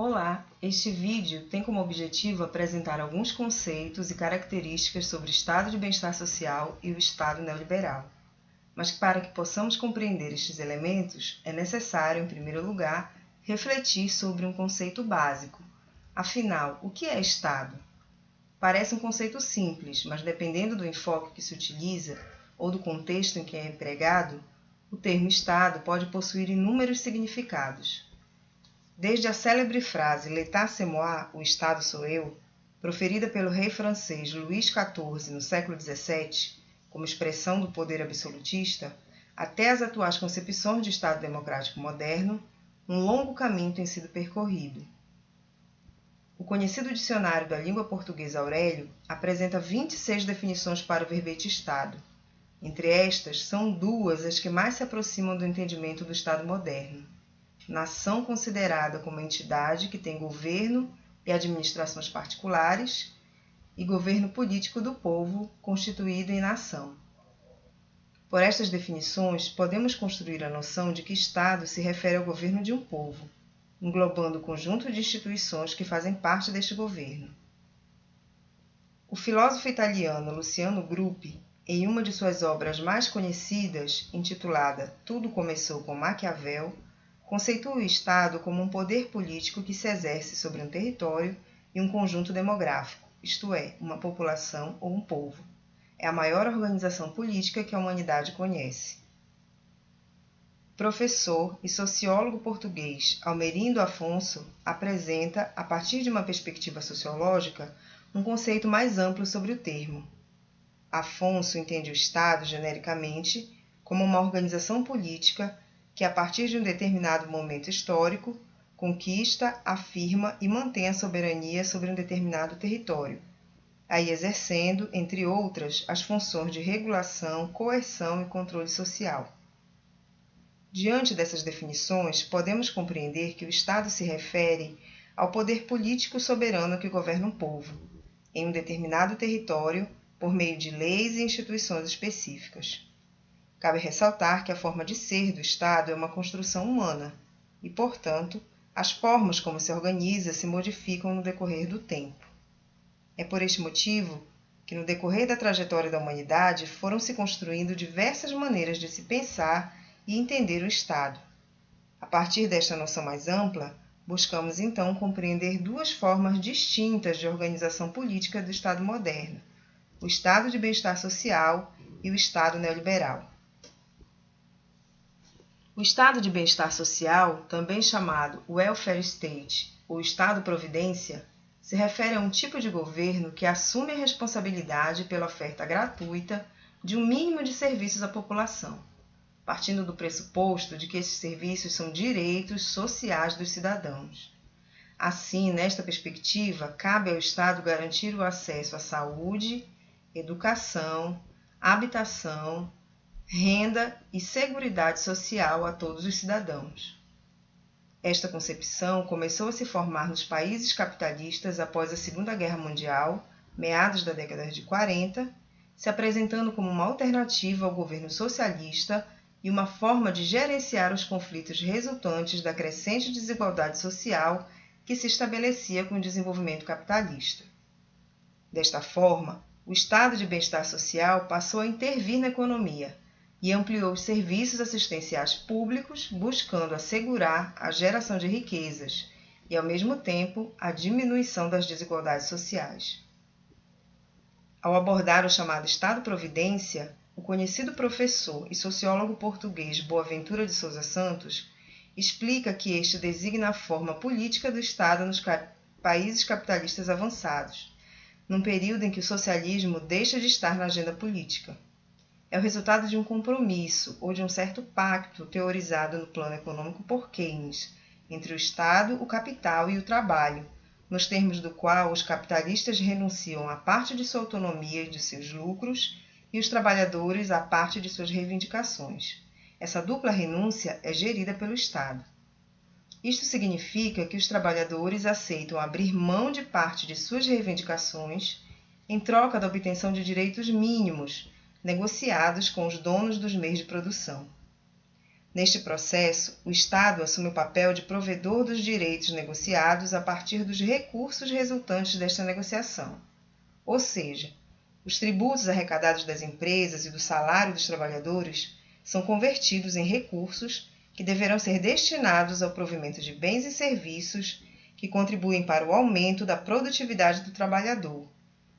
Olá, este vídeo tem como objetivo apresentar alguns conceitos e características sobre o estado de bem-estar social e o estado neoliberal. Mas para que possamos compreender estes elementos, é necessário, em primeiro lugar, refletir sobre um conceito básico. Afinal, o que é Estado? Parece um conceito simples, mas dependendo do enfoque que se utiliza ou do contexto em que é empregado, o termo Estado pode possuir inúmeros significados. Desde a célebre frase L'État c'est moi, o Estado sou eu, proferida pelo rei francês Luís XIV no século XVII, como expressão do poder absolutista, até as atuais concepções de Estado democrático moderno, um longo caminho tem sido percorrido. O conhecido dicionário da língua portuguesa Aurélio apresenta 26 definições para o verbete Estado. Entre estas, são duas as que mais se aproximam do entendimento do Estado moderno. Nação considerada como entidade que tem governo e administrações particulares, e governo político do povo, constituído em nação. Por estas definições, podemos construir a noção de que Estado se refere ao governo de um povo, englobando o conjunto de instituições que fazem parte deste governo. O filósofo italiano Luciano Gruppi, em uma de suas obras mais conhecidas, intitulada Tudo Começou com Maquiavel, conceitua o Estado como um poder político que se exerce sobre um território e um conjunto demográfico, isto é, uma população ou um povo. É a maior organização política que a humanidade conhece. Professor e sociólogo português Almerindo Afonso apresenta, a partir de uma perspectiva sociológica, um conceito mais amplo sobre o termo. Afonso entende o Estado, genericamente, como uma organização política que, a partir de um determinado momento histórico, conquista, afirma e mantém a soberania sobre um determinado território, aí exercendo, entre outras, as funções de regulação, coerção e controle social. Diante dessas definições, podemos compreender que o Estado se refere ao poder político soberano que governa um povo, em um determinado território, por meio de leis e instituições específicas. Cabe ressaltar que a forma de ser do Estado é uma construção humana e, portanto, as formas como se organiza se modificam no decorrer do tempo. É por este motivo que, no decorrer da trajetória da humanidade, foram se construindo diversas maneiras de se pensar e entender o Estado. A partir desta noção mais ampla, buscamos então compreender duas formas distintas de organização política do Estado moderno: o estado de bem-estar social e o Estado neoliberal. O estado de bem-estar social, também chamado welfare state ou estado-providência, se refere a um tipo de governo que assume a responsabilidade pela oferta gratuita de um mínimo de serviços à população, partindo do pressuposto de que esses serviços são direitos sociais dos cidadãos. Assim, nesta perspectiva, cabe ao Estado garantir o acesso à saúde, educação, habitação, renda e seguridade social a todos os cidadãos. Esta concepção começou a se formar nos países capitalistas após a Segunda Guerra Mundial, meados da década de 40, se apresentando como uma alternativa ao governo socialista e uma forma de gerenciar os conflitos resultantes da crescente desigualdade social que se estabelecia com o desenvolvimento capitalista. Desta forma, o estado de bem-estar social passou a intervir na economia e ampliou os serviços assistenciais públicos, buscando assegurar a geração de riquezas e, ao mesmo tempo, a diminuição das desigualdades sociais. Ao abordar o chamado Estado-Providência, o conhecido professor e sociólogo português Boaventura de Sousa Santos explica que este designa a forma política do Estado nos países capitalistas avançados, num período em que o socialismo deixa de estar na agenda política. É o resultado de um compromisso ou de um certo pacto teorizado no plano econômico por Keynes entre o Estado, o capital e o trabalho, nos termos do qual os capitalistas renunciam a parte de sua autonomia e de seus lucros e os trabalhadores a parte de suas reivindicações. Essa dupla renúncia é gerida pelo Estado. Isto significa que os trabalhadores aceitam abrir mão de parte de suas reivindicações em troca da obtenção de direitos mínimos, negociados com os donos dos meios de produção. Neste processo, o Estado assume o papel de provedor dos direitos negociados a partir dos recursos resultantes desta negociação. Ou seja, os tributos arrecadados das empresas e do salário dos trabalhadores são convertidos em recursos que deverão ser destinados ao provimento de bens e serviços que contribuem para o aumento da produtividade do trabalhador,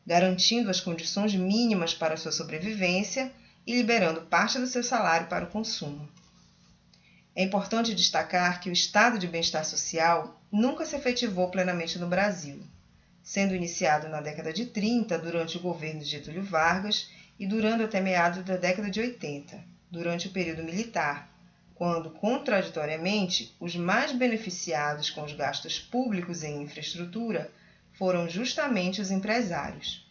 garantindo as condições mínimas para sua sobrevivência e liberando parte do seu salário para o consumo. É importante destacar que o estado de bem-estar social nunca se efetivou plenamente no Brasil, sendo iniciado na década de 30 durante o governo de Getúlio Vargas e durando até meados da década de 80, durante o período militar, quando, contraditoriamente, os mais beneficiados com os gastos públicos em infraestrutura foram justamente os empresários.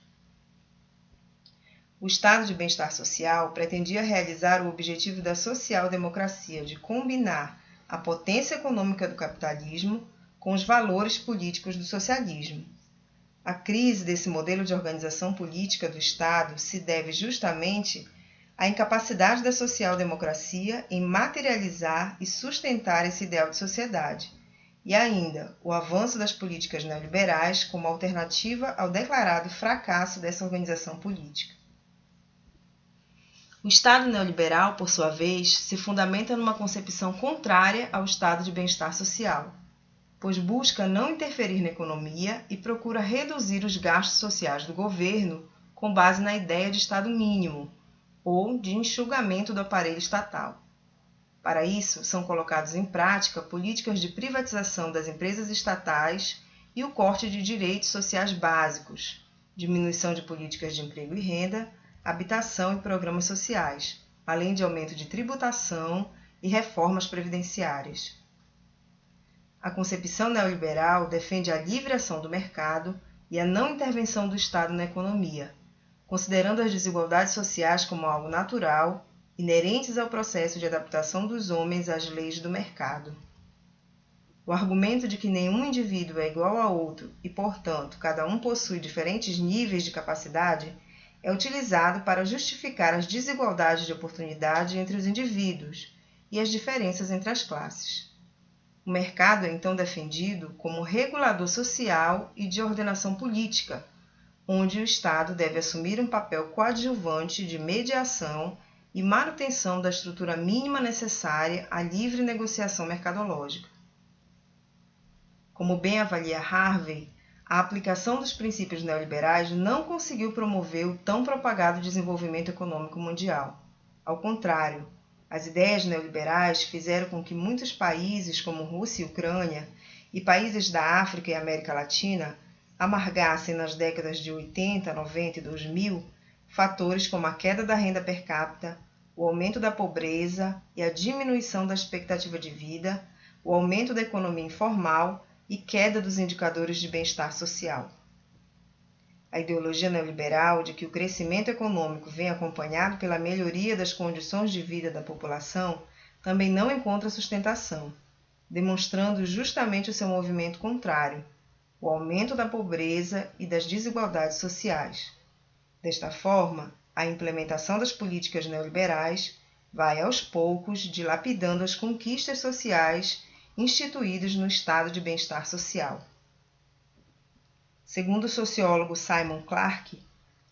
O estado de bem-estar social pretendia realizar o objetivo da social-democracia de combinar a potência econômica do capitalismo com os valores políticos do socialismo. A crise desse modelo de organização política do Estado se deve justamente à incapacidade da social-democracia em materializar e sustentar esse ideal de sociedade, e ainda o avanço das políticas neoliberais como alternativa ao declarado fracasso dessa organização política. O Estado neoliberal, por sua vez, se fundamenta numa concepção contrária ao estado de bem-estar social, pois busca não interferir na economia e procura reduzir os gastos sociais do governo com base na ideia de Estado mínimo ou de enxugamento do aparelho estatal. Para isso, são colocados em prática políticas de privatização das empresas estatais e o corte de direitos sociais básicos, diminuição de políticas de emprego e renda, habitação e programas sociais, além de aumento de tributação e reformas previdenciárias. A concepção neoliberal defende a livre ação do mercado e a não intervenção do Estado na economia, considerando as desigualdades sociais como algo natural, inerentes ao processo de adaptação dos homens às leis do mercado. O argumento de que nenhum indivíduo é igual a outro e, portanto, cada um possui diferentes níveis de capacidade é utilizado para justificar as desigualdades de oportunidade entre os indivíduos e as diferenças entre as classes. O mercado é então defendido como regulador social e de ordenação política, onde o Estado deve assumir um papel coadjuvante de mediação e manutenção da estrutura mínima necessária à livre negociação mercadológica. Como bem avalia Harvey, a aplicação dos princípios neoliberais não conseguiu promover o tão propagado desenvolvimento econômico mundial. Ao contrário, as ideias neoliberais fizeram com que muitos países, como Rússia e Ucrânia, e países da África e América Latina, amargassem nas décadas de 80, 90 e 2000 fatores como a queda da renda per capita, o aumento da pobreza e a diminuição da expectativa de vida, o aumento da economia informal e queda dos indicadores de bem-estar social. A ideologia neoliberal de que o crescimento econômico vem acompanhado pela melhoria das condições de vida da população também não encontra sustentação, demonstrando justamente o seu movimento contrário, o aumento da pobreza e das desigualdades sociais. Desta forma, a implementação das políticas neoliberais vai aos poucos dilapidando as conquistas sociais instituídos no estado de bem-estar social. Segundo o sociólogo Simon Clarke,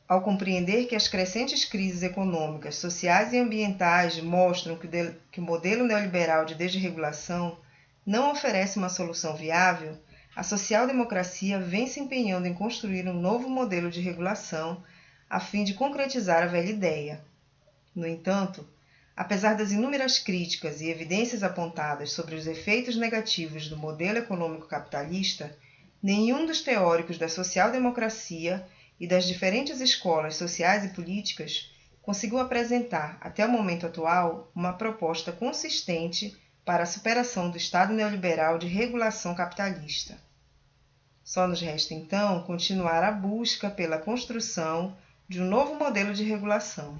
ao compreender que as crescentes crises econômicas, sociais e ambientais mostram que o modelo neoliberal de desregulação não oferece uma solução viável, a social-democracia vem se empenhando em construir um novo modelo de regulação a fim de concretizar a velha ideia. No entanto, apesar das inúmeras críticas e evidências apontadas sobre os efeitos negativos do modelo econômico capitalista, nenhum dos teóricos da social-democracia e das diferentes escolas sociais e políticas conseguiu apresentar, até o momento atual, uma proposta consistente para a superação do Estado neoliberal de regulação capitalista. Só nos resta, então, continuar a busca pela construção de um novo modelo de regulação,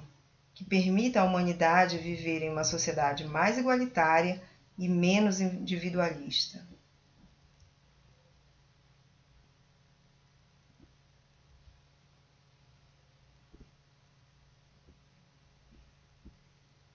que permita à humanidade viver em uma sociedade mais igualitária e menos individualista.